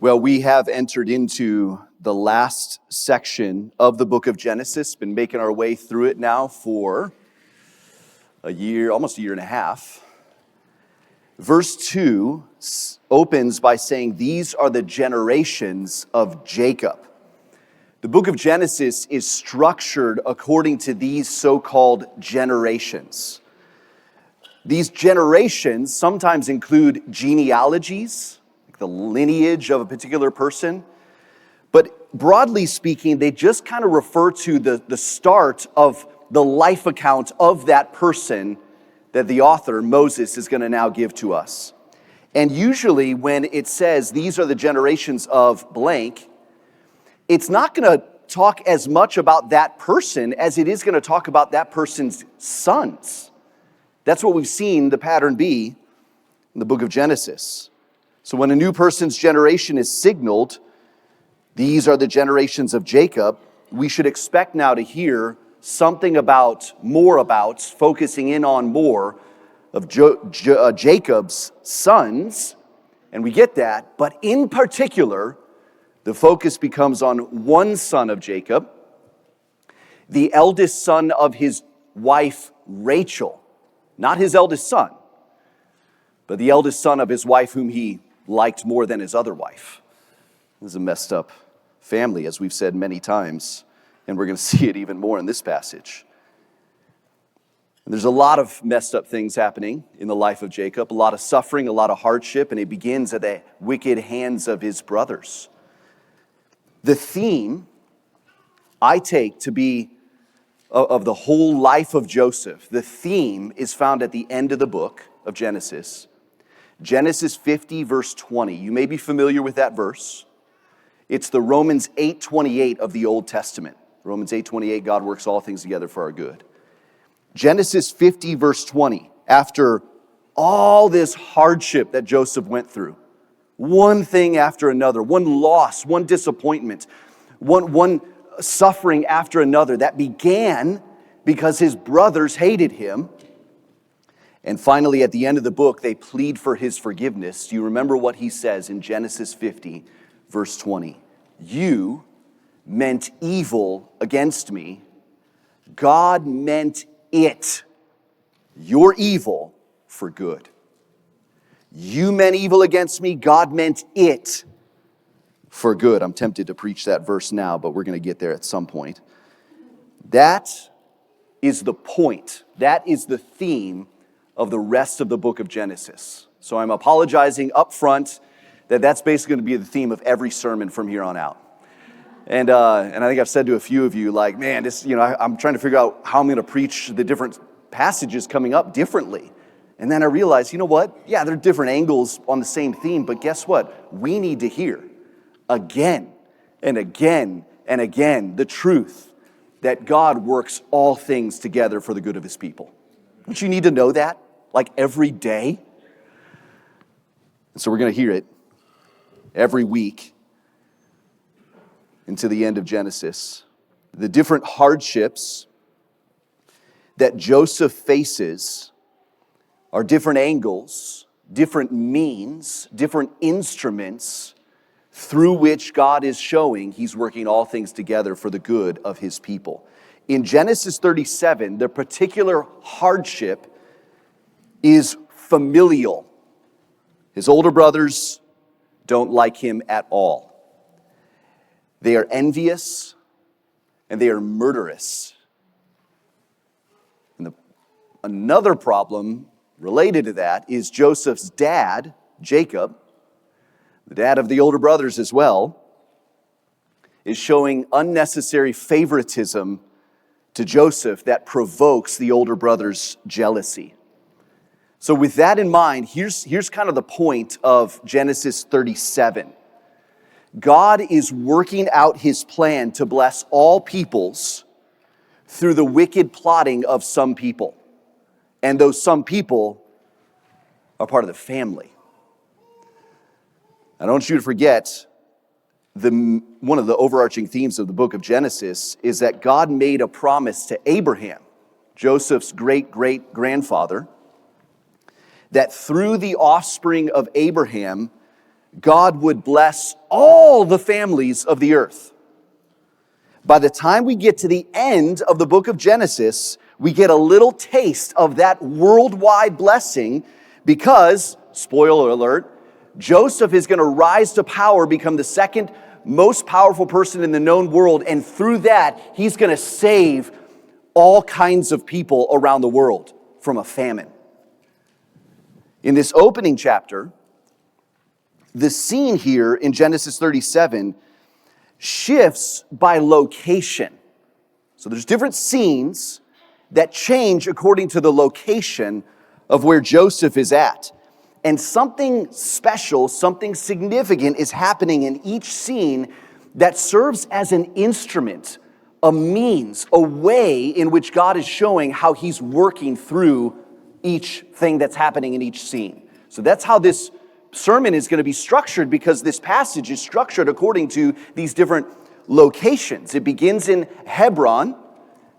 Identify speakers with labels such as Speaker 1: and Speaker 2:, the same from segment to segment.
Speaker 1: Well, we have entered into the last section of the book of Genesis, been making our way through it now for a year, almost a year and a half. Verse 2 opens by saying, "These are the generations of Jacob." The book of Genesis is structured according to these so-called generations. These generations sometimes include genealogies, the lineage of a particular person. But broadly speaking, they just kind of refer to the start of the life account of that person that the author, Moses, is going to now give to us. And usually when it says, these are the generations of blank, it's not going to talk as much about that person as it is going to talk about that person's sons. That's what we've seen the pattern be in the book of Genesis. So when a new person's generation is signaled, these are the generations of Jacob, we should expect now to hear something more about, focusing in on more of Jacob's sons, and we get that, but in particular, the focus becomes on one son of Jacob, the eldest son of his wife Rachel, not his eldest son, but the eldest son of his wife whom he liked more than his other wife. This is a messed up family, as we've said many times, and we're going to see it even more in this passage. And there's a lot of messed up things happening in the life of Jacob, a lot of suffering, a lot of hardship, and it begins at the wicked hands of his brothers. The theme I take to be of the whole life of Joseph, the theme is found at the end of the book of Genesis. Genesis 50, verse 20. You may be familiar with that verse. It's the Romans 8:28 of the Old Testament. Romans 8:28, God works all things together for our good. Genesis 50, verse 20. After all this hardship that Joseph went through, one thing after another, one loss, one disappointment, one suffering after another, that began because his brothers hated him. And finally, at the end of the book, they plead for his forgiveness. Do you remember what he says in Genesis 50, verse 20? You meant evil against me. God meant it, your evil, for good. You meant evil against me. God meant it for good. I'm tempted to preach that verse now, but we're going to get there at some point. That is the point. That is the theme of the rest of the book of Genesis. So I'm apologizing up front that that's basically going to be the theme of every sermon from here on out. And I think I've said to a few of you, like, man, I'm trying to figure out how I'm going to preach the different passages coming up differently. And then I realized, you know what? Yeah, there are different angles on the same theme, but guess what? We need to hear again and again and again the truth that God works all things together for the good of his people. Don't you need to know that, like every day? And so we're going to hear it every week into the end of Genesis. The different hardships that Joseph faces are different angles, different means, different instruments through which God is showing he's working all things together for the good of his people. In Genesis 37, the particular hardship is familial. His older brothers don't like him at all. They are envious and they are murderous. And another problem related to that is Joseph's dad, Jacob, the dad of the older brothers as well, is showing unnecessary favoritism to Joseph that provokes the older brother's jealousy. So with that in mind, here's kind of the point of Genesis 37. God is working out his plan to bless all peoples through the wicked plotting of some people. And those some people are part of the family. I don't want you to forget, one of the overarching themes of the book of Genesis is that God made a promise to Abraham, Joseph's great-great-grandfather, that through the offspring of Abraham, God would bless all the families of the earth. By the time we get to the end of the book of Genesis, we get a little taste of that worldwide blessing because, spoiler alert, Joseph is going to rise to power, become the second most powerful person in the known world, and through that, he's going to save all kinds of people around the world from a famine. In this opening chapter, the scene here in Genesis 37 shifts by location. So there's different scenes that change according to the location of where Joseph is at. And something special, something significant is happening in each scene that serves as an instrument, a means, a way in which God is showing how he's working through each thing that's happening in each scene. So that's how this sermon is going to be structured, because this passage is structured according to these different locations. It begins in Hebron,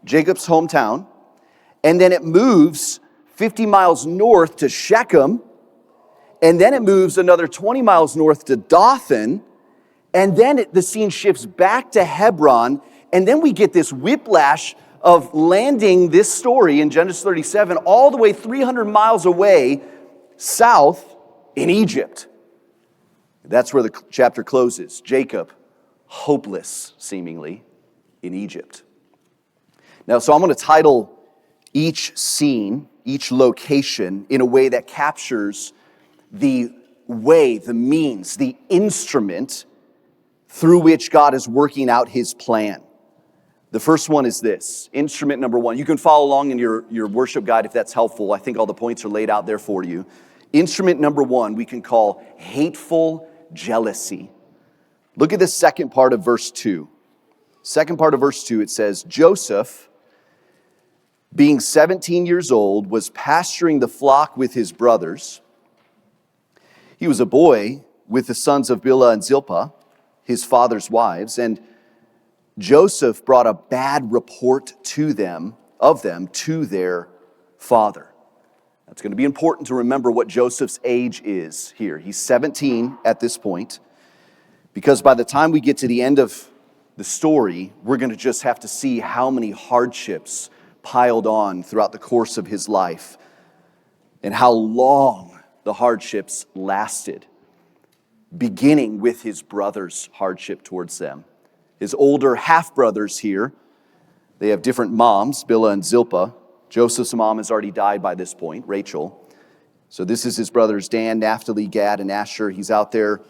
Speaker 1: Jacob's hometown, and then it moves 50 miles north to Shechem, and then it moves another 20 miles north to Dothan, and then the scene shifts back to Hebron, and then we get this whiplash of landing this story in Genesis 37 all the way 300 miles away south in Egypt. That's where the chapter closes. Jacob, hopeless seemingly, in Egypt. Now, so I'm going to title each scene, each location, in a way that captures the way, the means, the instrument through which God is working out his plan. The first one is this, instrument number one. You can follow along in your worship guide if that's helpful. I think all the points are laid out there for you. Instrument number one we can call hateful jealousy. Look at the second part of verse 2. Second part of verse 2, it says, Joseph, being 17 years old, was pasturing the flock with his brothers. He was a boy with the sons of Bilhah and Zilpah, his father's wives, and Joseph brought a bad report of them to their father. It's going to be important to remember what Joseph's age is here. He's 17 at this point, because by the time we get to the end of the story, we're going to just have to see how many hardships piled on throughout the course of his life and how long the hardships lasted, beginning with his brother's hardship towards them. His older half-brothers here, they have different moms, Bilhah and Zilpah. Joseph's mom has already died by this point, Rachel. So this is his brothers Dan, Naphtali, Gad, and Asher. He's out there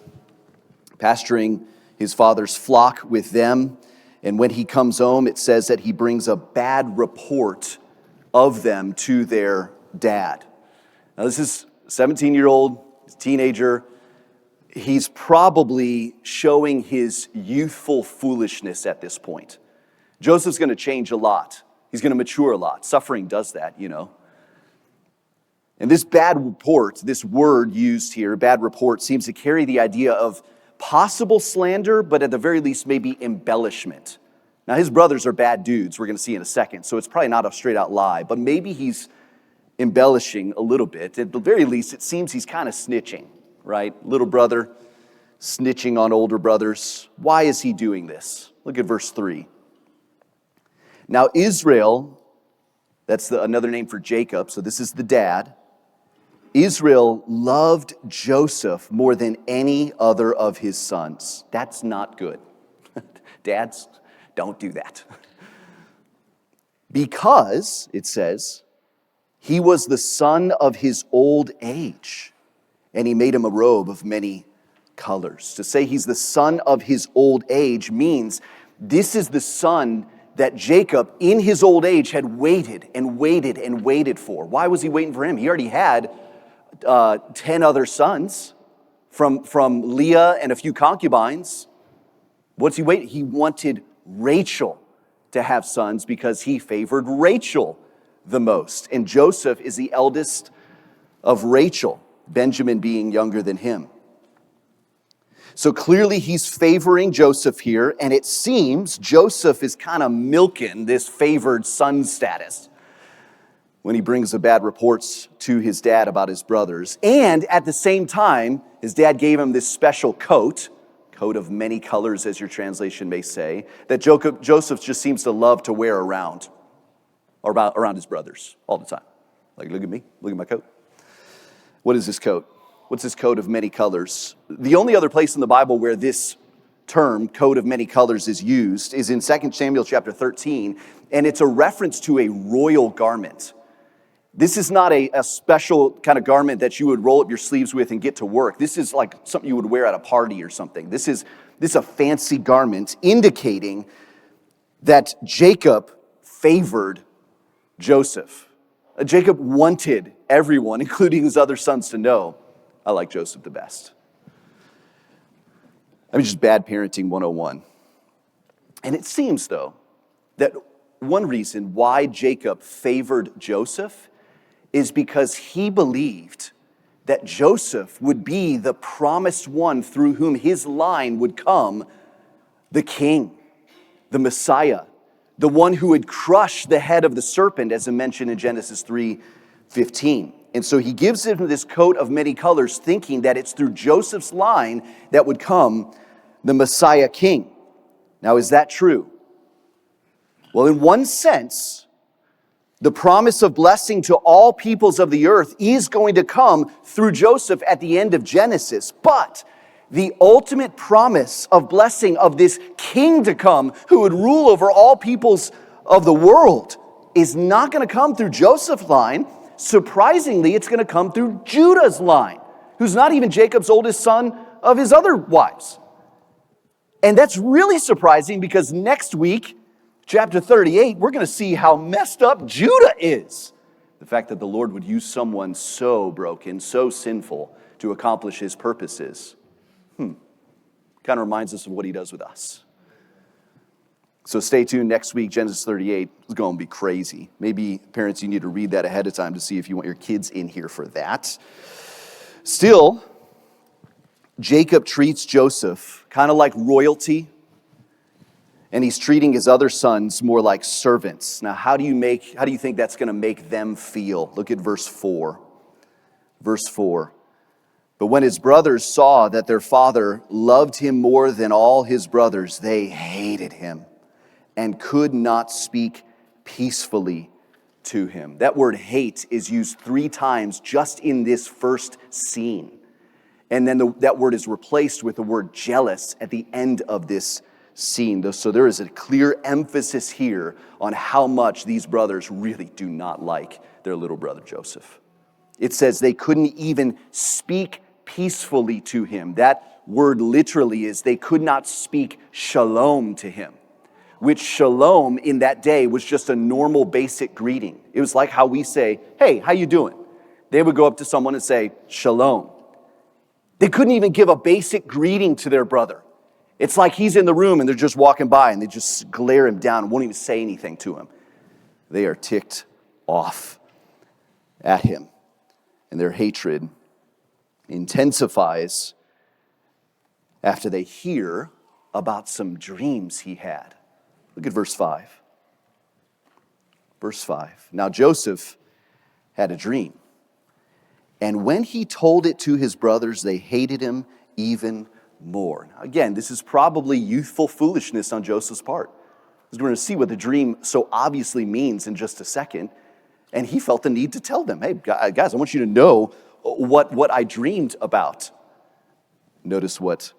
Speaker 1: pasturing his father's flock with them. And when he comes home, it says that he brings a bad report of them to their dad. Now this is a 17-year-old teenager. He's probably showing his youthful foolishness at this point. Joseph's going to change a lot. He's going to mature a lot. Suffering does that, you know. And this bad report, this word used here, bad report, seems to carry the idea of possible slander, but at the very least maybe embellishment. Now his brothers are bad dudes, we're going to see in a second, so it's probably not a straight out lie, but maybe he's embellishing a little bit. At the very least, it seems he's kind of snitching, right? Little brother snitching on older brothers. Why is he doing this? Look at verse 3. Now Israel, that's another name for Jacob, so this is the dad. Israel loved Joseph more than any other of his sons. That's not good. Dads, don't do that. Because, it says, he was the son of his old age, and he made him a robe of many colors. To say he's the son of his old age means this is the son that Jacob, in his old age, had waited and waited and waited for. Why was he waiting for him? He already had 10 other sons from Leah and a few concubines. What's he waiting? He wanted Rachel to have sons because he favored Rachel the most. And Joseph is the eldest of Rachel, Benjamin being younger than him. So clearly he's favoring Joseph here, and it seems Joseph is kind of milking this favored son status. when he brings the bad reports to his dad about his brothers. And at the same time, his dad gave him this special coat of many colors, as your translation may say, that Joseph just seems to love to wear around his brothers all the time. Like, look at me, look at my coat. What is this coat? What's this coat of many colors? The only other place in the Bible where this term, coat of many colors, is used is in 2 Samuel chapter 13, and it's a reference to a royal garment. This is not a special kind of garment that you would roll up your sleeves with and get to work. This is like something you would wear at a party or something. This is a fancy garment indicating that Jacob favored Joseph. Jacob wanted everyone, including his other sons, to know, I like Joseph the best. I mean, just bad parenting 101. And it seems, though, that one reason why Jacob favored Joseph is because he believed that Joseph would be the promised one through whom his line would come, the king, the Messiah, the one who would crush the head of the serpent, as mentioned in Genesis 3:15. And so he gives him this coat of many colors, thinking that it's through Joseph's line that would come the Messiah king. Now, is that true? Well, in one sense, the promise of blessing to all peoples of the earth is going to come through Joseph at the end of Genesis. But the ultimate promise of blessing of this king to come who would rule over all peoples of the world is not going to come through Joseph's line. Surprisingly, it's going to come through Judah's line, who's not even Jacob's oldest son of his other wives. And that's really surprising because next week, chapter 38, we're going to see how messed up Judah is. The fact that the Lord would use someone so broken, so sinful to accomplish his purposes. Kind of reminds us of what he does with us. So stay tuned next week. Genesis 38 is going to be crazy. Maybe, parents, you need to read that ahead of time to see if you want your kids in here for that. Still, Jacob treats Joseph kind of like royalty, and he's treating his other sons more like servants. Now, how do you think that's going to make them feel? Look at verse 4. Verse 4. But when his brothers saw that their father loved him more than all his brothers, they hated him and could not speak peacefully to him. That word hate is used 3 times just in this first scene. And then that word is replaced with the word jealous at the end of this scene. So there is a clear emphasis here on how much these brothers really do not like their little brother Joseph. It says they couldn't even speak peacefully to him. That word literally is they could not speak shalom to him, which shalom in that day was just a normal basic greeting. It was like how we say, hey, how you doing? They would go up to someone and say, shalom. They couldn't even give a basic greeting to their brother. It's like he's in the room and they're just walking by and they just glare him down and won't even say anything to him. They are ticked off at him, and their hatred intensifies after they hear about some dreams he had. Look at verse 5. Verse 5. Now Joseph had a dream, and when he told it to his brothers, they hated him even more. Now, again, this is probably youthful foolishness on Joseph's part, because we're going to see what the dream so obviously means in just a second. And he felt the need to tell them, hey, guys, I want you to know what I dreamed about. Notice what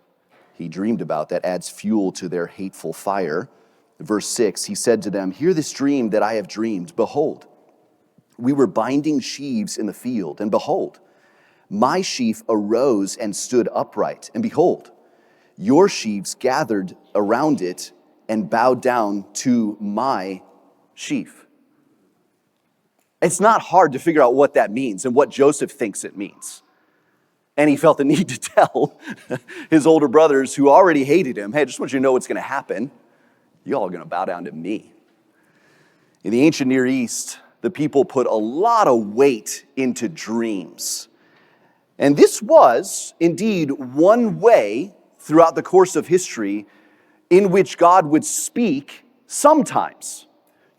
Speaker 1: he dreamed about. That adds fuel to their hateful fire. Verse 6, he said to them, hear this dream that I have dreamed. Behold, we were binding sheaves in the field, and behold, my sheaf arose and stood upright. And behold, your sheaves gathered around it and bowed down to my sheaf. It's not hard to figure out what that means and what Joseph thinks it means. And he felt the need to tell his older brothers who already hated him, hey, I just want you to know what's going to happen. Y'all are going to bow down to me. In the ancient Near East, the people put a lot of weight into dreams. And this was indeed one way throughout the course of history in which God would speak sometimes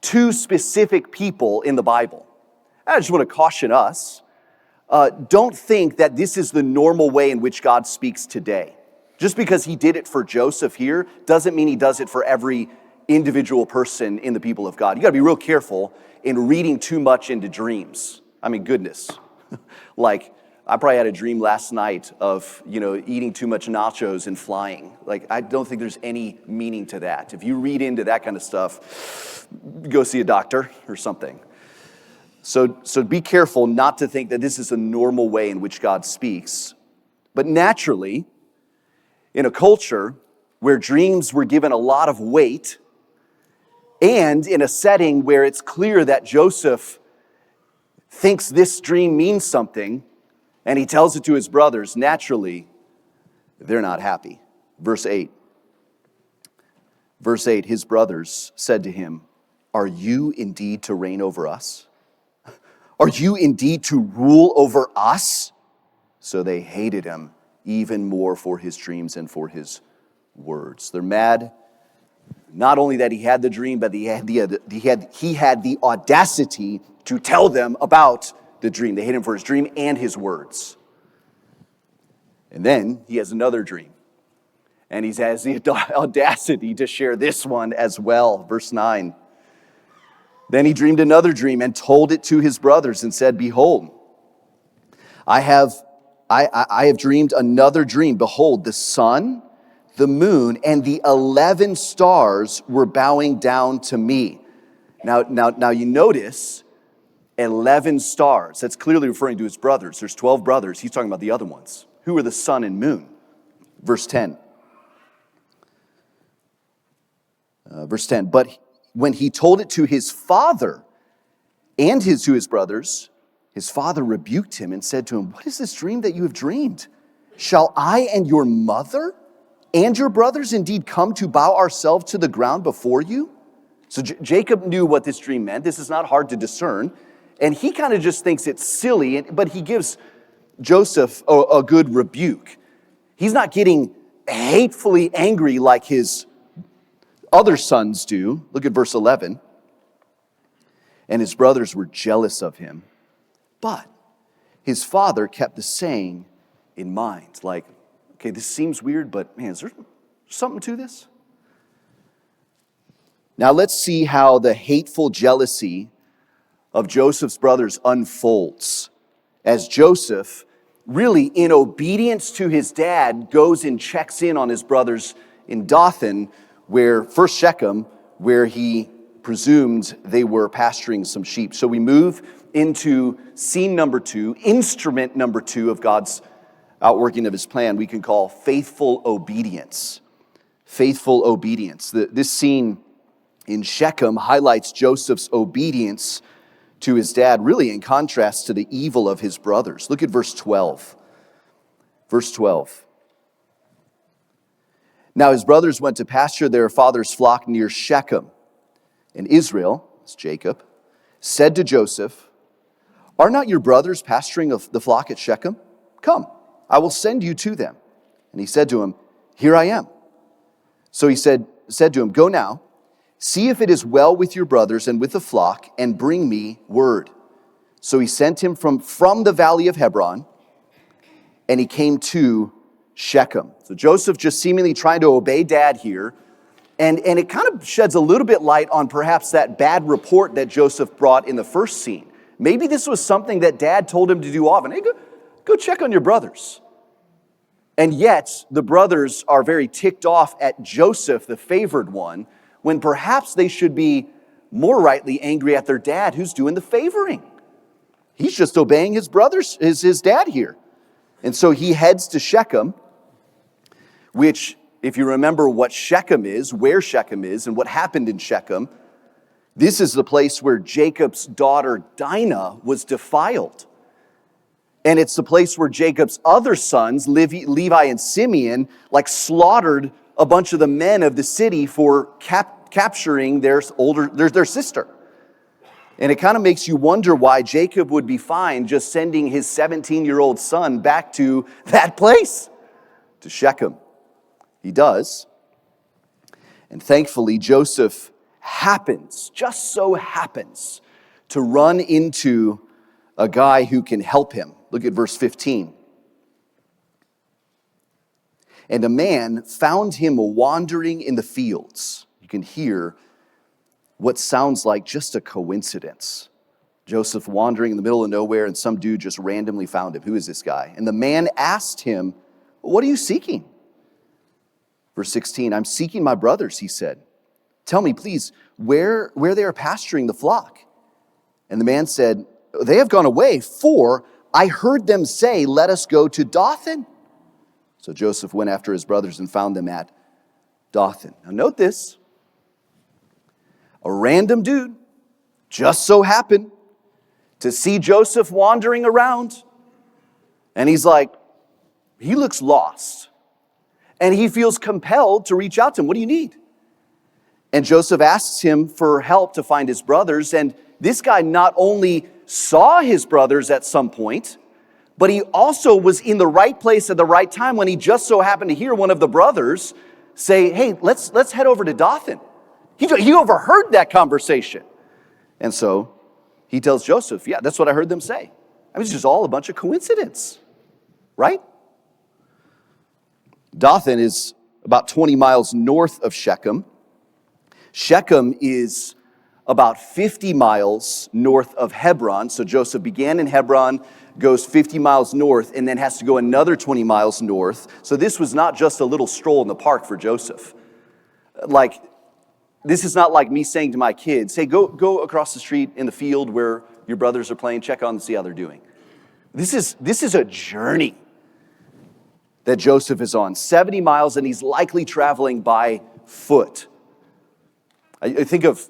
Speaker 1: to specific people in the Bible. I just want to caution us. Don't think that this is the normal way in which God speaks today. Just because he did it for Joseph here doesn't mean he does it for every individual person in the people of God. You got to be real careful in reading too much into dreams. I mean, goodness. Like, I probably had a dream last night of, eating too much nachos and flying. Like, I don't think there's any meaning to that. If you read into that kind of stuff, go see a doctor or something. So be careful not to think that this is a normal way in which God speaks. But naturally, in a culture where dreams were given a lot of weight, and in a setting where it's clear that Joseph thinks this dream means something, and he tells it to his brothers, naturally, they're not happy. Verse 8. His brothers said to him, "Are you indeed to reign over us? Are you indeed to rule over us?" So they hated him even more for his dreams and for his words. They're mad, not only that he had the dream, but he had the audacity to tell them about the dream. They hate him for his dream and his words. And then he has another dream. And he has the audacity to share this one as well. Verse 9. Then he dreamed another dream and told it to his brothers and said, "Behold, I have dreamed another dream. Behold, the sun, the moon, and the 11 stars were bowing down to me." Now you notice 11 stars. That's clearly referring to his brothers. There's 12 brothers. He's talking about the other ones. Who are the sun and moon? Verse 10. But when he told it to his father and to his brothers, his father rebuked him and said to him, "What is this dream that you have dreamed? Shall I and your mother and your brothers indeed come to bow ourselves to the ground before you?" So Jacob knew what this dream meant. This is not hard to discern. And he kind of just thinks it's silly, but he gives Joseph a good rebuke. He's not getting hatefully angry like his other sons do. Look at verse 11. And his brothers were jealous of him, but his father kept the saying in mind. Like, okay, this seems weird, but man, is there something to this? Now let's see how the hateful jealousy of Joseph's brothers unfolds as Joseph, really in obedience to his dad, goes and checks in on his brothers in Dothan, first Shechem, where he presumed they were pasturing some sheep. So we move into scene number 2, instrument number 2 of God's outworking of his plan, we can call faithful obedience. Faithful obedience. This scene in Shechem highlights Joseph's obedience to his dad, really in contrast to the evil of his brothers. Look at verse 12. Verse 12. Now his brothers went to pasture their father's flock near Shechem. And Israel, that's Jacob, said to Joseph, "Are not your brothers pasturing the flock at Shechem? Come, I will send you to them." And he said to him, "Here I am." So he said to him, "Go now, see if it is well with your brothers and with the flock, and bring me word." So he sent him from the valley of Hebron, and he came to Shechem. So Joseph just seemingly trying to obey dad here. And it kind of sheds a little bit light on perhaps that bad report that Joseph brought in the first scene. Maybe this was something that dad told him to do often. Hey, go check on your brothers. And yet the brothers are very ticked off at Joseph, the favored one, when perhaps they should be more rightly angry at their dad who's doing the favoring. He's just obeying his brothers, his dad here. And so he heads to Shechem, which, if you remember what Shechem is, where Shechem is, and what happened in Shechem, this is the place where Jacob's daughter Dinah was defiled. And it's the place where Jacob's other sons, Levi and Simeon, slaughtered a bunch of the men of the city for capturing their sister. And it kind of makes you wonder why Jacob would be fine just sending his 17-year-old son back to that place, to Shechem. He does. And thankfully, Joseph just so happens, to run into a guy who can help him. Look at verse 15. And a man found him wandering in the fields. You can hear what sounds like just a coincidence. Joseph wandering in the middle of nowhere, and some dude just randomly found him. Who is this guy? And the man asked him, what are you seeking? Verse 16, I'm seeking my brothers, he said. Tell me, please, where they are pasturing the flock. And the man said, they have gone away, for I heard them say, let us go to Dothan. So Joseph went after his brothers and found them at Dothan. Now note this. A random dude just so happened to see Joseph wandering around. And he's like, he looks lost. And he feels compelled to reach out to him. What do you need? And Joseph asks him for help to find his brothers. And this guy not only saw his brothers at some point, but he also was in the right place at the right time when he just so happened to hear one of the brothers say, hey, let's head over to Dothan. He overheard that conversation. And so he tells Joseph, yeah, that's what I heard them say. I mean, it's just all a bunch of coincidence, right? Dothan is about 20 miles north of Shechem. Shechem is about 50 miles north of Hebron. So Joseph began in Hebron, goes 50 miles north, and then has to go another 20 miles north. So this was not just a little stroll in the park for Joseph. This is not like me saying to my kids, hey, go across the street in the field where your brothers are playing, check on and see how they're doing. This is a journey that Joseph is on, 70 miles, and he's likely traveling by foot. I think of,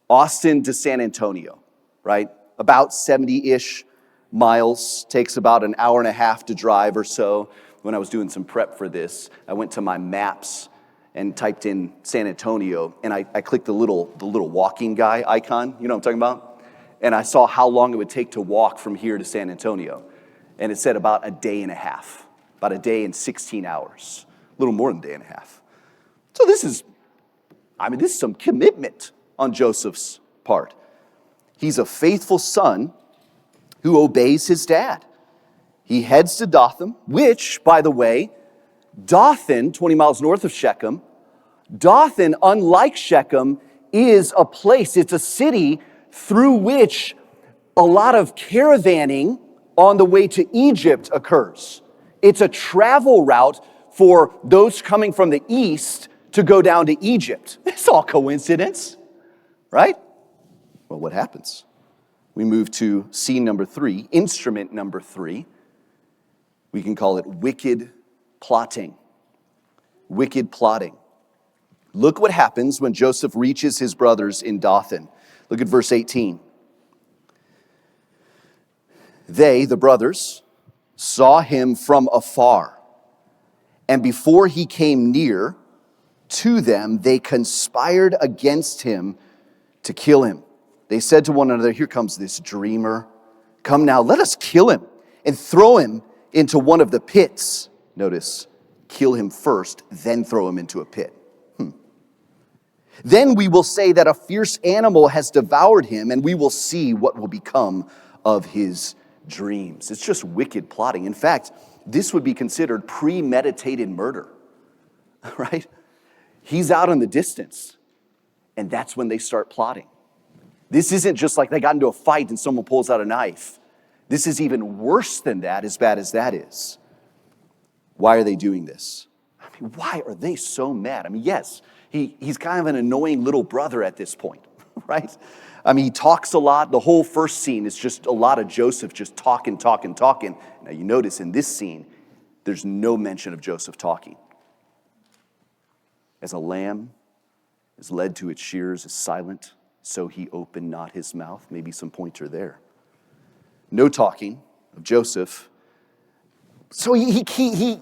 Speaker 1: Austin to San Antonio, right? About 70-ish miles, takes about an hour and a half to drive or so. When I was doing some prep for this, I went to my maps and typed in San Antonio, and I clicked the little walking guy icon, you know what I'm talking about? And I saw how long it would take to walk from here to San Antonio. And it said about a day and a half, about a day and 16 hours, a little more than a day and a half. So this is some commitment on Joseph's part. He's a faithful son who obeys his dad. He heads to Dothan, which, by the way, Dothan, 20 miles north of Shechem, Dothan, unlike Shechem, is a place, it's a city through which a lot of caravanning on the way to Egypt occurs. It's a travel route for those coming from the east to go down to Egypt. It's all coincidence, right? Well, what happens? We move to scene number 3, instrument number 3. We can call it wicked plotting. Wicked plotting. Look what happens when Joseph reaches his brothers in Dothan. Look at verse 18. They, the brothers, saw him from afar, and before he came near to them, they conspired against him to kill him. They said to one another, here comes this dreamer. Come now, let us kill him and throw him into one of the pits. Notice, kill him first, then throw him into a pit. Then we will say that a fierce animal has devoured him, and we will see what will become of his dreams. It's just wicked plotting. In fact, this would be considered premeditated murder, right? He's out in the distance, and that's when they start plotting. This isn't just like they got into a fight and someone pulls out a knife. This is even worse than that, as bad as that is. Why are they doing this? Why are they so mad? Yes, he's kind of an annoying little brother at this point, right? He talks a lot. The whole first scene is just a lot of Joseph just talking. Now you notice in this scene, there's no mention of Joseph talking. As a lamb is led to its shears is silent, so he opened not his mouth. Maybe some pointer there. No talking of Joseph. So he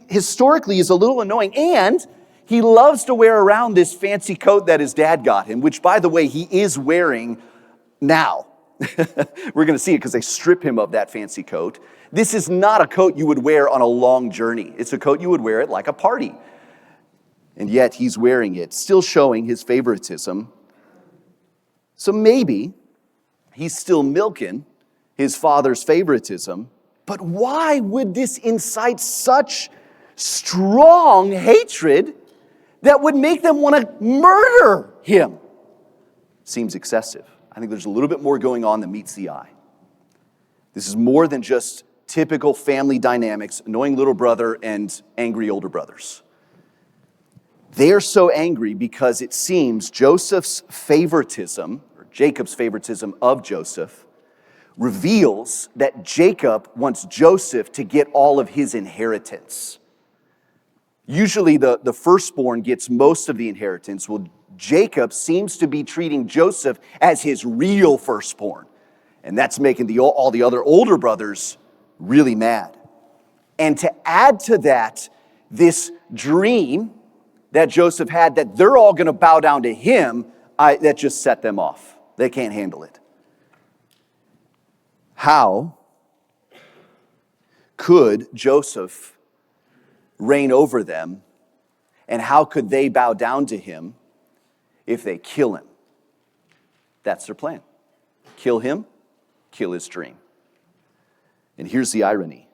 Speaker 1: historically is a little annoying, and he loves to wear around this fancy coat that his dad got him, which, by the way, he is wearing now. We're going to see it because they strip him of that fancy coat. This is not a coat you would wear on a long journey. It's a coat you would wear at like a party. And yet he's wearing it, still showing his favoritism. So maybe he's still milking his father's favoritism, but why would this incite such strong hatred that would make them want to murder him? Seems excessive. I think there's a little bit more going on than meets the eye. This is more than just typical family dynamics, annoying little brother and angry older brothers. They are so angry because it seems Joseph's favoritism, or Jacob's favoritism of Joseph, reveals that Jacob wants Joseph to get all of his inheritance. Usually the firstborn gets most of the inheritance. Well, Jacob seems to be treating Joseph as his real firstborn. And that's making all the other older brothers really mad. And to add to that, this dream that Joseph had that they're all going to bow down to him, that just set them off. They can't handle it. How could Joseph reign over them, and how could they bow down to him if they kill him? That's their plan. Kill him, kill his dream. And here's the irony.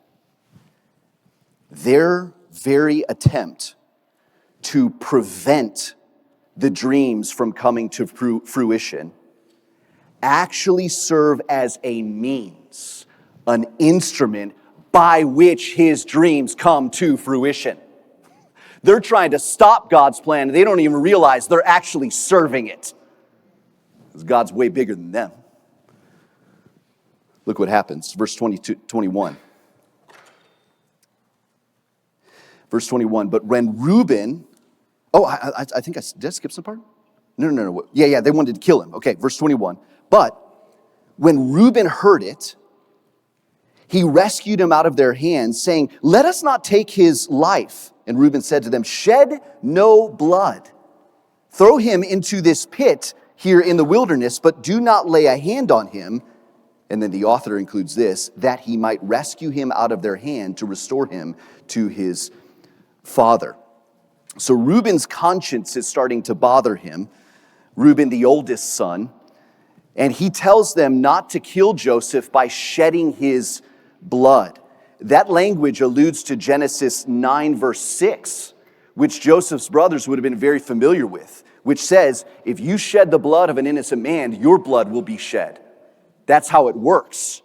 Speaker 1: Their very attempt to prevent the dreams from coming to fruition actually serve as a means, an instrument by which his dreams come to fruition. They're trying to stop God's plan, and they don't even realize they're actually serving it. Because God's way bigger than them. Look what happens, verse 21. Verse 21, but when Reuben, I think did I skip some part? No. Yeah, they wanted to kill him. Okay, verse 21. But when Reuben heard it, he rescued him out of their hands, saying, let us not take his life. And Reuben said to them, shed no blood. Throw him into this pit here in the wilderness, but do not lay a hand on him. And then the author includes this, that he might rescue him out of their hand to restore him to his father. So Reuben's conscience is starting to bother him. Reuben, the oldest son. And he tells them not to kill Joseph by shedding his blood. That language alludes to Genesis 9, verse 6, which Joseph's brothers would have been very familiar with, which says, if you shed the blood of an innocent man, your blood will be shed. That's how it works.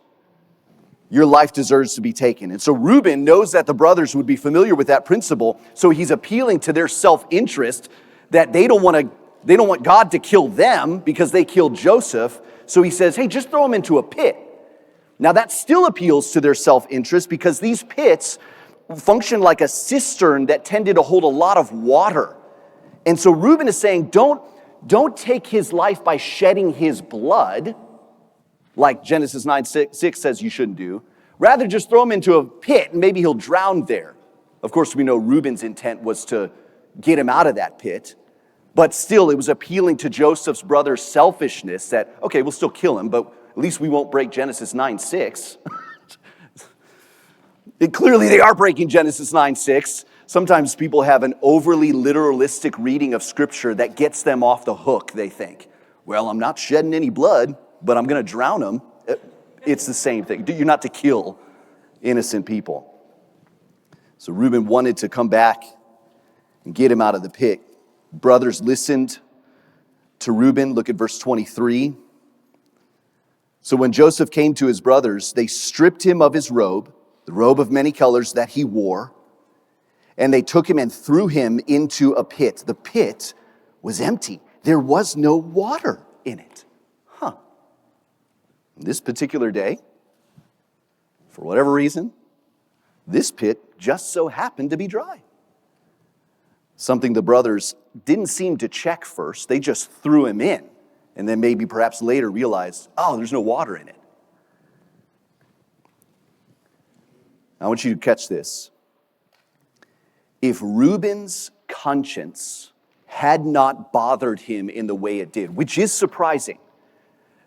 Speaker 1: Your life deserves to be taken. And so Reuben knows that the brothers would be familiar with that principle, so he's appealing to their self-interest that they don't want God to kill them because they killed Joseph. So he says, hey, just throw him into a pit. Now that still appeals to their self-interest because these pits function like a cistern that tended to hold a lot of water. And so Reuben is saying, don't take his life by shedding his blood, like Genesis 9:6 says you shouldn't do. Rather, just throw him into a pit and maybe he'll drown there. Of course, we know Reuben's intent was to get him out of that pit. But still, it was appealing to Joseph's brother's selfishness that, okay, we'll still kill him, but at least we won't break Genesis 9:6. Clearly, they are breaking Genesis 9:6. Sometimes people have an overly literalistic reading of Scripture that gets them off the hook, they think. Well, I'm not shedding any blood, but I'm going to drown them. It's the same thing. You're not to kill innocent people. So Reuben wanted to come back and get him out of the pit. Brothers listened to Reuben. Look at verse 23. So when Joseph came to his brothers, they stripped him of his robe, the robe of many colors that he wore, and they took him and threw him into a pit. The pit was empty. There was no water in it. This particular day, for whatever reason, this pit just so happened to be dry. Something the brothers didn't seem to check first. They just threw him in, and then maybe perhaps later realized, oh, there's no water in it. I want you to catch this. If Reuben's conscience had not bothered him in the way it did, which is surprising,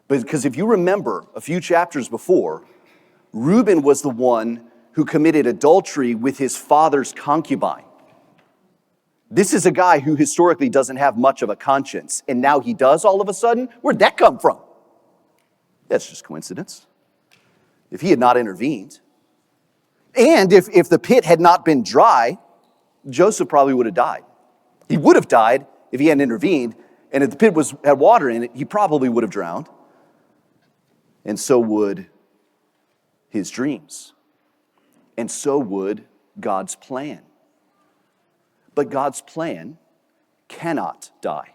Speaker 1: because if you remember a few chapters before, Reuben was the one who committed adultery with his father's concubine. This is a guy who historically doesn't have much of a conscience, and now he does all of a sudden? Where'd that come from? That's just coincidence. if he had not intervened. And if the pit had not been dry, Joseph probably would have died. He would have died if he hadn't intervened, and if the pit had water in it, he probably would have drowned. And so would his dreams. And so would God's plan. But God's plan cannot die.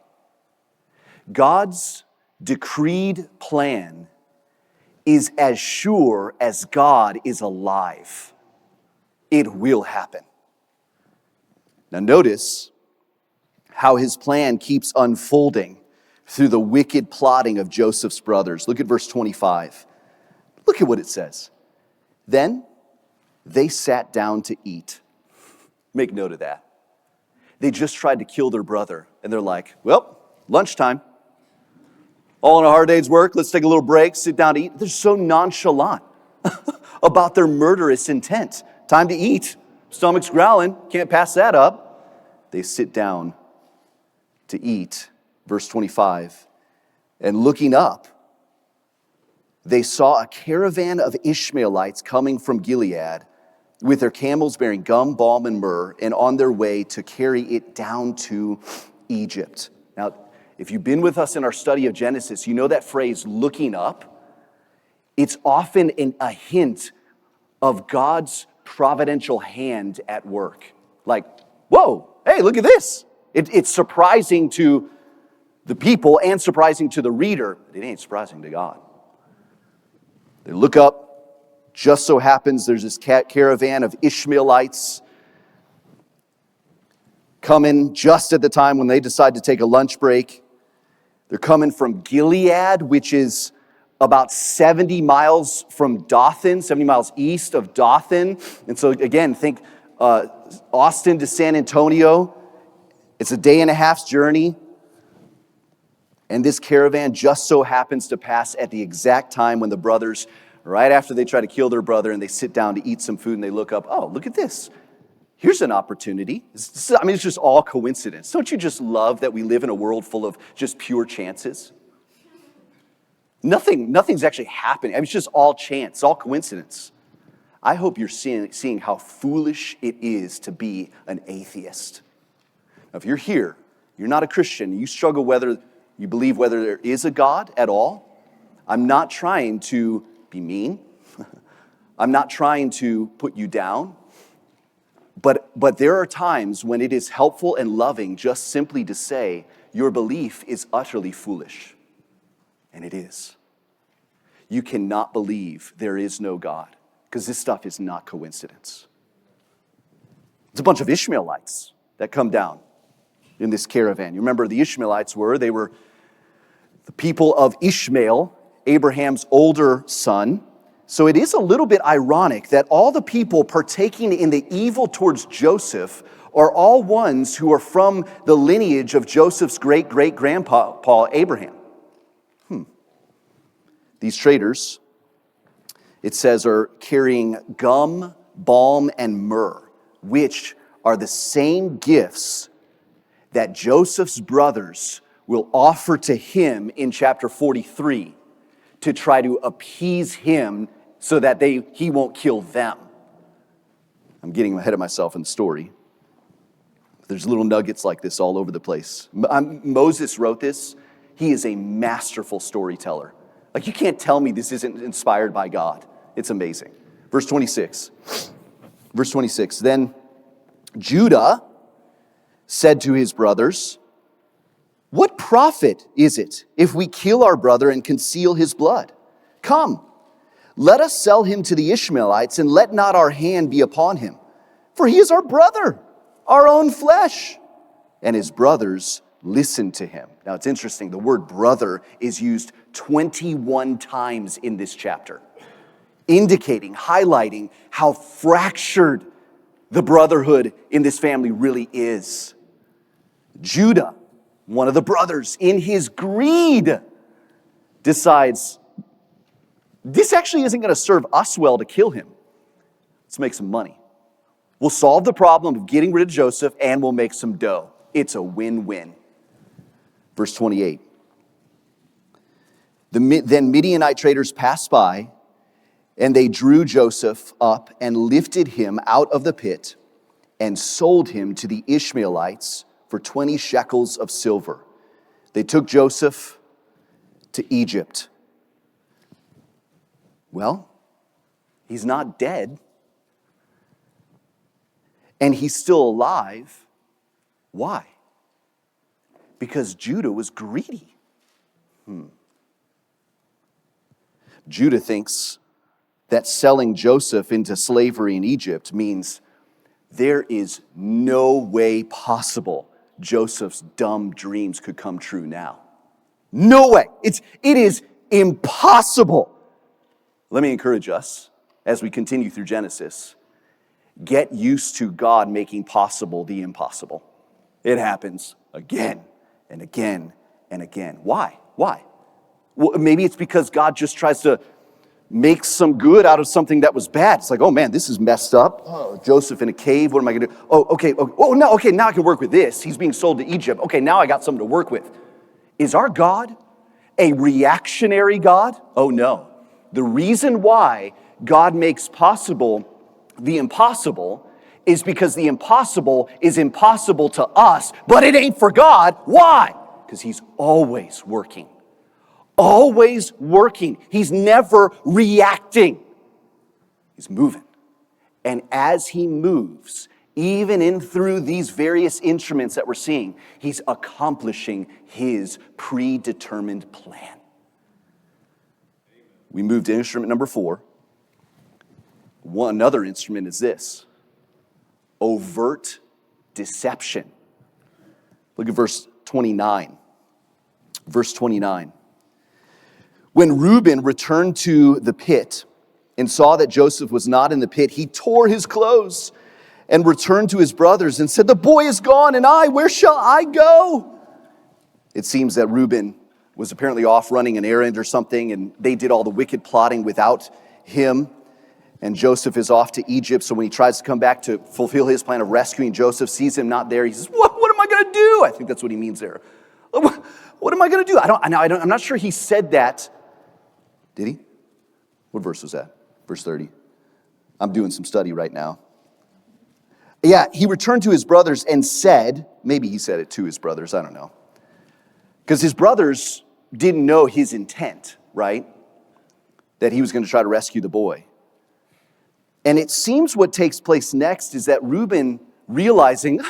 Speaker 1: God's decreed plan is as sure as God is alive. It will happen. Now notice how his plan keeps unfolding through the wicked plotting of Joseph's brothers. Look at verse 25. Look at what it says. Then they sat down to eat. Make note of that. They just tried to kill their brother, and they're like, well, lunchtime. All in a hard day's work, let's take a little break, sit down to eat. They're so nonchalant about their murderous intent. Time to eat. Stomach's growling, can't pass that up. They sit down to eat. Verse 25. And looking up, they saw a caravan of Ishmaelites coming from Gilead with their camels bearing gum, balm, and myrrh, and on their way to carry it down to Egypt. Now, if you've been with us in our study of Genesis, you know that phrase, looking up. It's often a hint of God's providential hand at work. Like, whoa, hey, look at this. It's surprising to the people and surprising to the reader, but it ain't surprising to God. They look up. Just so happens there's this caravan of Ishmaelites coming just at the time when they decide to take a lunch break. They're coming from Gilead, which is about 70 miles from Dothan, 70 miles east of Dothan. And so again, think Austin to San Antonio. It's a day and a half's journey. And this caravan just so happens to pass at the exact time when the brothers, right after they try to kill their brother and they sit down to eat some food and they look up, oh, look at this. Here's an opportunity. It's just all coincidence. Don't you just love that we live in a world full of just pure chances? Nothing's actually happening. It's just all chance, all coincidence. I hope you're seeing how foolish it is to be an atheist. Now, if you're here, you're not a Christian, you struggle whether you believe whether there is a God at all. I'm not trying to be mean. I'm not trying to put you down. But there are times when it is helpful and loving just simply to say, your belief is utterly foolish. And it is. You cannot believe there is no God, because this stuff is not coincidence. It's a bunch of Ishmaelites that come down in this caravan. You remember the Ishmaelites they were the people of Ishmael, Abraham's older son. So it is a little bit ironic that all the people partaking in the evil towards Joseph are all ones who are from the lineage of Joseph's great-great-grandpa, Abraham. These traders, it says, are carrying gum, balm, and myrrh, which are the same gifts that Joseph's brothers will offer to him in chapter 43 to try to appease him so that he won't kill them. I'm getting ahead of myself in the story. There's little nuggets like this all over the place. Moses wrote this. He is a masterful storyteller. Like, you can't tell me this isn't inspired by God. It's amazing. Verse 26. Then Judah said to his brothers, "What profit is it if we kill our brother and conceal his blood? Come, let us sell him to the Ishmaelites, and let not our hand be upon him. For he is our brother, our own flesh." And his brothers listened to him. Now it's interesting, the word brother is used 21 times in this chapter, indicating, highlighting how fractured the brotherhood in this family really is. Judah, one of the brothers, in his greed, decides, this actually isn't going to serve us well to kill him. Let's make some money. We'll solve the problem of getting rid of Joseph, and we'll make some dough. It's a win-win. Verse 28. Then Midianite traders passed by, And they drew Joseph up and lifted him out of the pit and sold him to the Ishmaelites for 20 shekels of silver. They took Joseph to Egypt. Well, he's not dead. And he's still alive. Why? Because Judah was greedy. Judah thinks that selling Joseph into slavery in Egypt means there is no way possible Joseph's dumb dreams could come true now. No way. It is impossible. Let me encourage us as we continue through Genesis. Get used to God making possible the impossible. It happens again and again and again. Why? Why? Well, maybe it's because God just tries to make some good out of something that was bad. It's like, oh man, this is messed up. Oh, Joseph in a cave, what am I gonna do? Oh, okay, now I can work with this. He's being sold to Egypt. Okay, now I got something to work with. Is our God a reactionary God? Oh no. The reason why God makes possible the impossible is because the impossible is impossible to us, but it ain't for God. Why? Because he's always working. Always working. He's never reacting. He's moving. And as he moves, even in through these various instruments that we're seeing, he's accomplishing his predetermined plan. We moved to instrument number 4. Another instrument is this: overt deception. Look at verse 29. Verse 29. When Reuben returned to the pit and saw that Joseph was not in the pit, he tore his clothes and returned to his brothers and said, "The boy is gone, and where shall I go?" It seems that Reuben was apparently off running an errand or something, and they did all the wicked plotting without him. And Joseph is off to Egypt, so when he tries to come back to fulfill his plan of rescuing Joseph, sees him not there, he says, what am I going to do? I think that's what he means there. What am I going to do? I'm not sure he said that. Did he? What verse was that? Verse 30. I'm doing some study right now. Yeah, he returned to his brothers and said, maybe he said it to his brothers, I don't know. Because his brothers didn't know his intent, right? That he was going to try to rescue the boy. And it seems what takes place next is that Reuben realizing,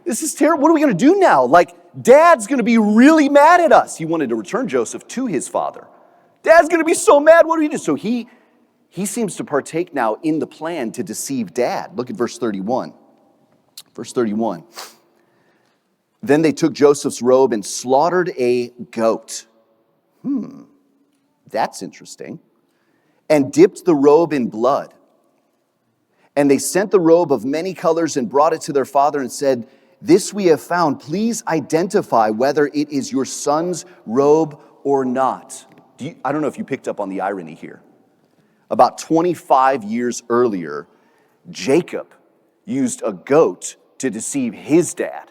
Speaker 1: this is terrible. What are we going to do now? Like, Dad's going to be really mad at us. He wanted to return Joseph to his father. Dad's going to be so mad. What do we do? So he seems to partake now in the plan to deceive Dad. Look at verse 31. Verse 31. Then they took Joseph's robe and slaughtered a goat. That's interesting. And dipped the robe in blood. And they sent the robe of many colors and brought it to their father and said, "This we have found. Please identify whether it is your son's robe or not." I don't know if you picked up on the irony here. About 25 years earlier, Jacob used a goat to deceive his dad.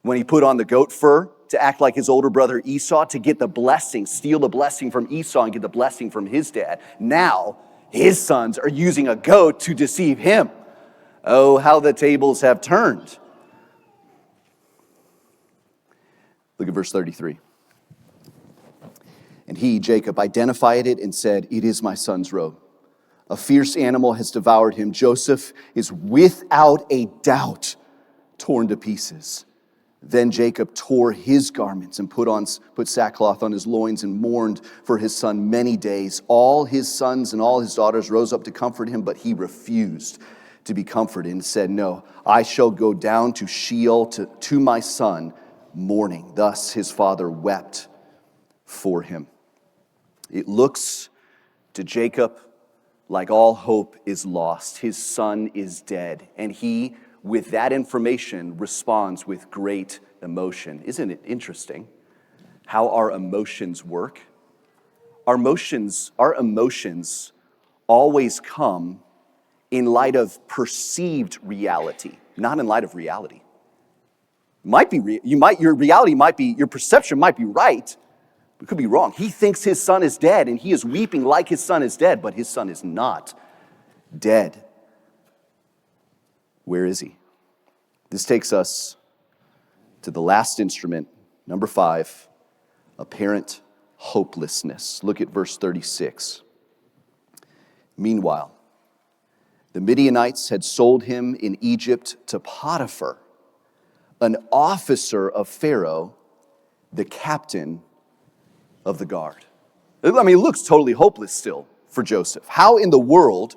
Speaker 1: When he put on the goat fur to act like his older brother Esau, to get the blessing, steal the blessing from Esau and get the blessing from his dad. Now, his sons are using a goat to deceive him. Oh, how the tables have turned. Look at verse 33. And he, Jacob, identified it and said, "It is my son's robe. A fierce animal has devoured him. Joseph is without a doubt torn to pieces." Then Jacob tore his garments and put sackcloth on his loins and mourned for his son many days. All his sons and all his daughters rose up to comfort him, but he refused to be comforted and said, "No, I shall go down to Sheol to my son mourning." Thus his father wept for him. It looks to Jacob like all hope is lost. His son is dead, and he, with that information, responds with great emotion. Isn't it interesting how our emotions work? Our emotions always come in light of perceived reality, not in light of reality. Your perception might be right, We could be wrong. He thinks his son is dead, and he is weeping like his son is dead, but his son is not dead. Where is he? This takes us to the last instrument, number 5, apparent hopelessness. Look at verse 36. Meanwhile, the Midianites had sold him in Egypt to Potiphar, an officer of Pharaoh, the captain of the guard. I mean, it looks totally hopeless still for Joseph. How in the world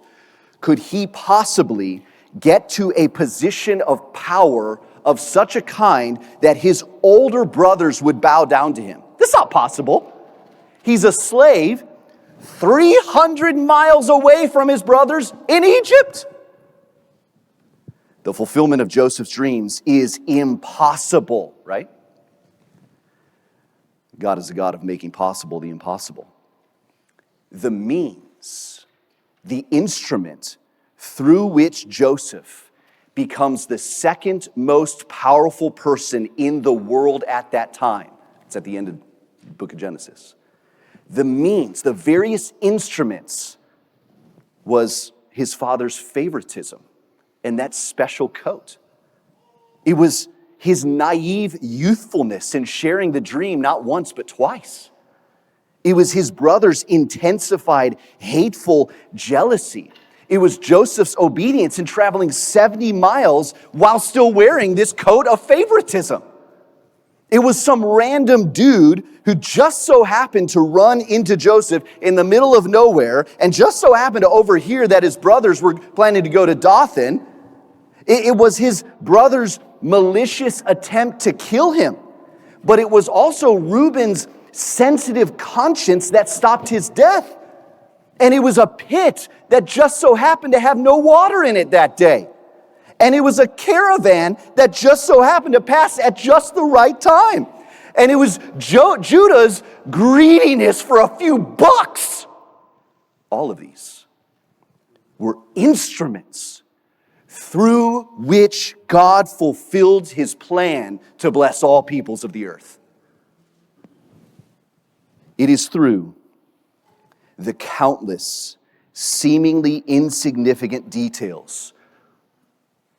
Speaker 1: could he possibly get to a position of power of such a kind that his older brothers would bow down to him? This is not possible. He's a slave 300 miles away from his brothers in Egypt. The fulfillment of Joseph's dreams is impossible, right? God is a God of making possible the impossible. The means, the instrument through which Joseph becomes the second most powerful person in the world at that time. It's at the end of the book of Genesis. The means, the various instruments, was his father's favoritism and that special coat. It was his naive youthfulness in sharing the dream not once but twice. It was his brother's intensified, hateful jealousy. It was Joseph's obedience in traveling 70 miles while still wearing this coat of favoritism. It was some random dude who just so happened to run into Joseph in the middle of nowhere and just so happened to overhear that his brothers were planning to go to Dothan. It was his brother's malicious attempt to kill him. But it was also Reuben's sensitive conscience that stopped his death. And it was a pit that just so happened to have no water in it that day. And it was a caravan that just so happened to pass at just the right time. And it was Judah's greediness for a few bucks. All of these were instruments through which God fulfilled his plan to bless all peoples of the earth. It is through the countless, seemingly insignificant details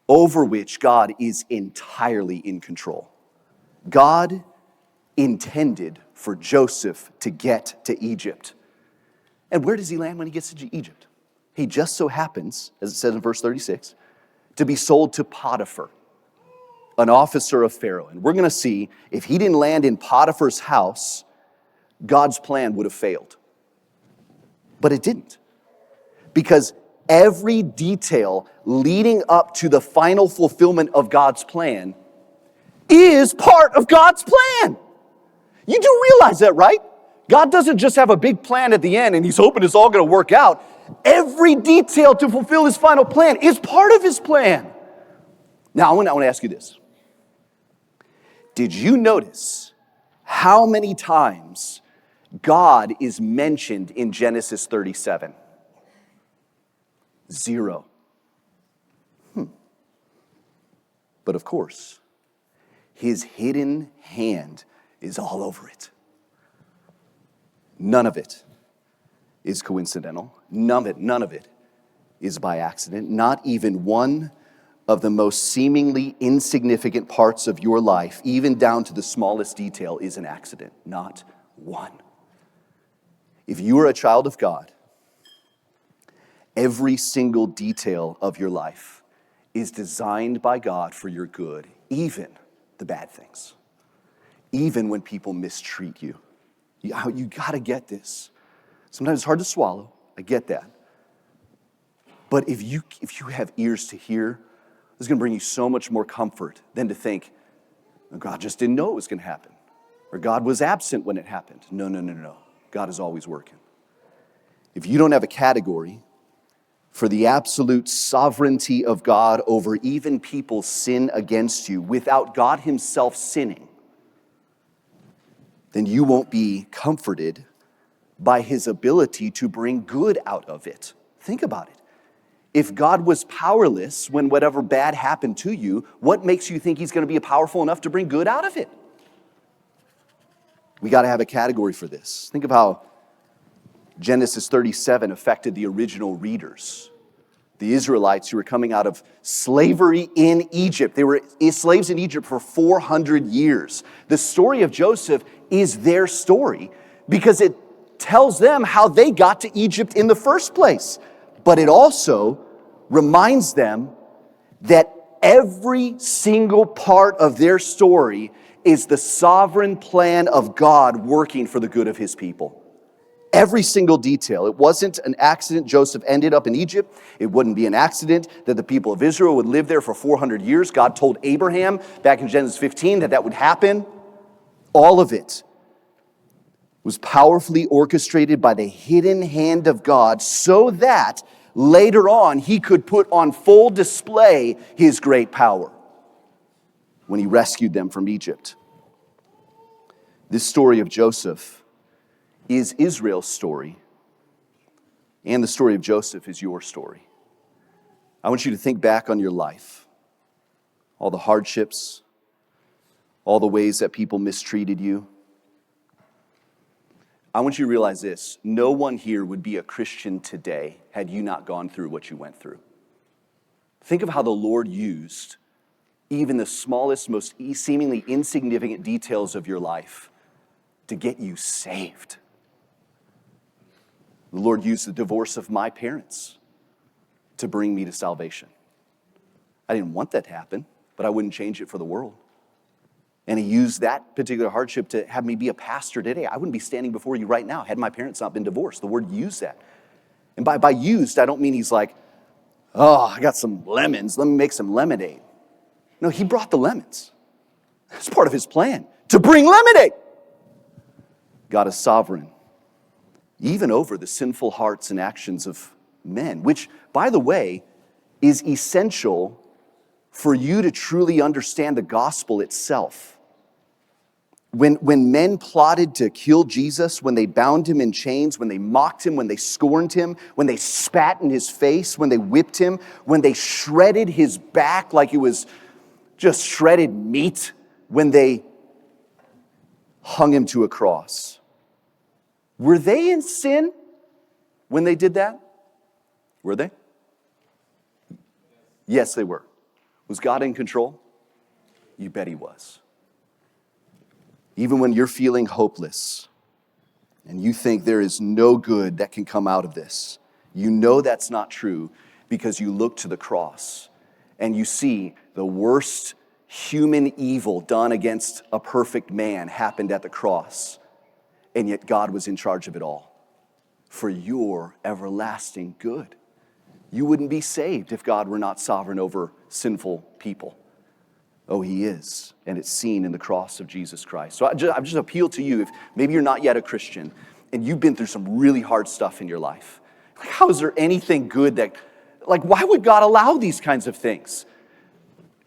Speaker 1: over which God is entirely in control. God intended for Joseph to get to Egypt. And where does he land when he gets to Egypt? He just so happens, as it says in verse 36, to be sold to Potiphar, an officer of Pharaoh. And we're going to see if he didn't land in Potiphar's house, God's plan would have failed. But it didn't. Because every detail leading up to the final fulfillment of God's plan is part of God's plan. You do realize that, right? God doesn't just have a big plan at the end and he's hoping it's all going to work out. Every detail to fulfill his final plan is part of his plan. Now, I want to ask you this. Did you notice how many times God is mentioned in Genesis 37? 0. But of course, his hidden hand is all over it. None of it is coincidental. None of it is by accident. Not even one of the most seemingly insignificant parts of your life, even down to the smallest detail, is an accident. Not one. If you are a child of God, every single detail of your life is designed by God for your good, even the bad things. Even when people mistreat you. You got to get this. Sometimes it's hard to swallow. I get that. But if you have ears to hear, this is going to bring you so much more comfort than to think, oh, God just didn't know it was going to happen. Or God was absent when it happened. No. God is always working. If you don't have a category for the absolute sovereignty of God over even people's sin against you without God himself sinning, then you won't be comforted by his ability to bring good out of it. Think about it. If God was powerless when whatever bad happened to you, what makes you think he's going to be powerful enough to bring good out of it? We got to have a category for this. Think of how Genesis 37 affected the original readers. The Israelites who were coming out of slavery in Egypt. They were slaves in Egypt for 400 years. The story of Joseph is their story because it tells them how they got to Egypt in the first place. But it also reminds them that every single part of their story is the sovereign plan of God working for the good of his people. Every single detail. It wasn't an accident Joseph ended up in Egypt. It wouldn't be an accident that the people of Israel would live there for 400 years. God told Abraham back in Genesis 15 that would happen. All of it was powerfully orchestrated by the hidden hand of God so that later on he could put on full display his great power when he rescued them from Egypt. This story of Joseph is Israel's story, and the story of Joseph is your story. I want you to think back on your life, all the hardships, all the ways that people mistreated you. I want you to realize this: no one here would be a Christian today had you not gone through what you went through. Think of how the Lord used even the smallest, most seemingly insignificant details of your life to get you saved. The Lord used the divorce of my parents to bring me to salvation. I didn't want that to happen, but I wouldn't change it for the world. And he used that particular hardship to have me be a pastor today. I wouldn't be standing before you right now had my parents not been divorced. The word used that. And by used, I don't mean he's like, oh, I got some lemons, let me make some lemonade. No, he brought the lemons. That's part of his plan, to bring lemonade. God is sovereign, even over the sinful hearts and actions of men, which, by the way, is essential for you to truly understand the gospel itself. When men plotted to kill Jesus, when they bound him in chains, when they mocked him, when they scorned him, when they spat in his face, when they whipped him, when they shredded his back like it was just shredded meat, when they hung him to a cross, were they in sin when they did that? Were they? Yes, they were. Was God in control? You bet he was. Even when you're feeling hopeless and you think there is no good that can come out of this, you know that's not true because you look to the cross and you see the worst human evil done against a perfect man happened at the cross, and yet God was in charge of it all for your everlasting good. You wouldn't be saved if God were not sovereign over sinful people. Oh, he is, and it's seen in the cross of Jesus Christ. So I just appeal to you, if maybe you're not yet a Christian and you've been through some really hard stuff in your life. Like, how is there anything good that, like, why would God allow these kinds of things?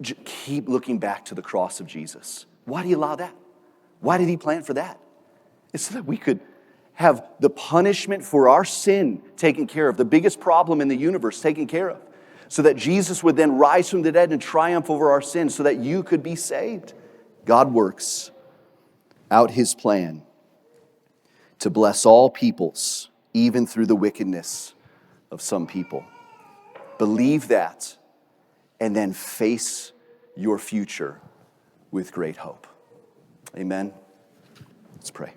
Speaker 1: Keep looking back to the cross of Jesus. Why did he allow that? Why did he plan for that? It's so that we could have the punishment for our sin taken care of, the biggest problem in the universe taken care of, so that Jesus would then rise from the dead and triumph over our sins so that you could be saved. God works out his plan to bless all peoples, even through the wickedness of some people. Believe that, and then face your future with great hope. Amen. Let's pray.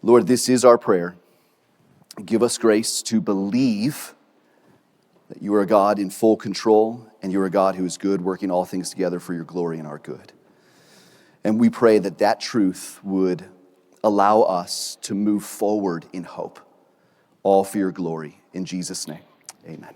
Speaker 1: Lord, this is our prayer. Give us grace to believe that you are a God in full control and you're a God who is good, working all things together for your glory and our good. And we pray that that truth would allow us to move forward in hope, all for your glory. In Jesus' name, amen.